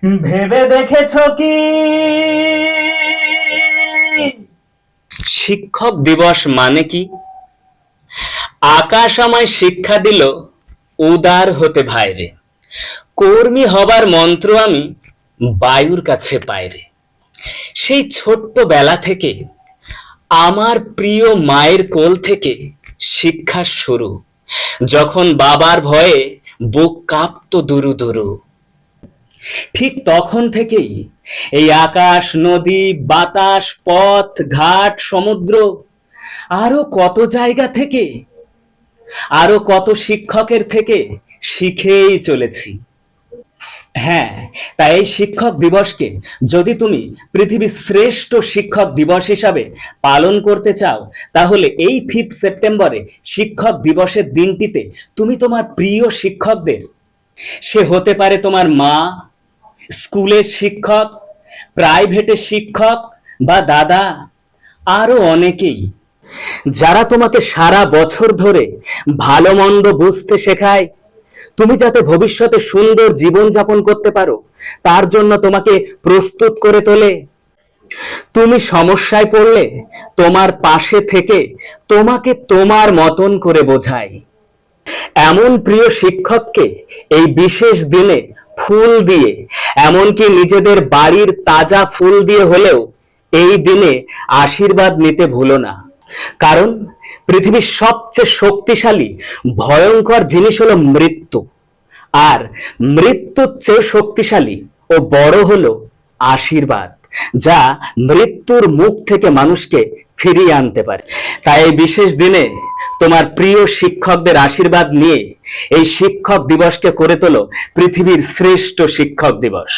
ভেবে দেখেছ কি শিক্ষক দিবস মানে কি? আকাশ আমায় শিক্ষা দিল উদার হতে ভাইরে, কর্মী হবার মন্ত্র আমি বায়ুর কাছে পাইরে। সেই ছোট্ট বেলা থেকে আমার প্রিয় মায়ের কোল থেকে শিক্ষা শুরু, যখন বাবার ভয়ে বুক কাঁপতো দুরু দুরু। ঠিক তখন থেকেই এই আকাশ, নদী, বাতাস, পথ, ঘাট, সমুদ্র, আরো কত জায়গা থেকে, আরো কত শিক্ষকের থেকে শিখেই চলেছি। হ্যাঁ, তাই এই শিক্ষক দিবসকে যদি তুমি পৃথিবীর শ্রেষ্ঠ শিক্ষক দিবস হিসাবে পালন করতে চাও, তাহলে এই 5 সেপ্টেম্বরে শিক্ষক দিবসের দিনটিতে তুমি তোমার প্রিয় শিক্ষকদের, সে হতে পারে তোমার মা, স্কুলের শিক্ষক, প্রাইভেটের শিক্ষক বা দাদা, আরো অনেকেই, যারা তোমাকে সারা বছর ধরে ভালো মন্দ বুঝতে শেখায়, তুমি যাতে ভবিষ্যতে সুন্দর জীবন যাপন করতে পারো তার জন্য তোমাকে প্রস্তুত করে তোলে। তুমি সমস্যায় পড়লে তোমার পাশে থেকে তোমাকে তোমার মতন করে বোঝায়। এমন প্রিয় শিক্ষককে এই বিশেষ দিনে ফুল দিয়ে, এমনকি নিজেদের বাড়ির তাজা ফুল দিয়ে হলেও এই দিনে আশীর্বাদ নিতে ভুলো না। কারণ পৃথিবীর সবচেয়ে শক্তিশালী ভয়ঙ্কর জিনিস হলো মৃত্যু, আর মৃত্যুর চেয়ে শক্তিশালী ও বড় হলো আশীর্বাদ, যা মৃত্যুর মুখ থেকে মানুষকে ফিরিয়ে আনতে পারে। তাই এই বিশেষ দিনে তোমার প্রিয় শিক্ষকদের আশীর্বাদ নিয়ে এই শিক্ষক দিবসকে করে তোলো পৃথিবীর শ্রেষ্ঠ শিক্ষক দিবস।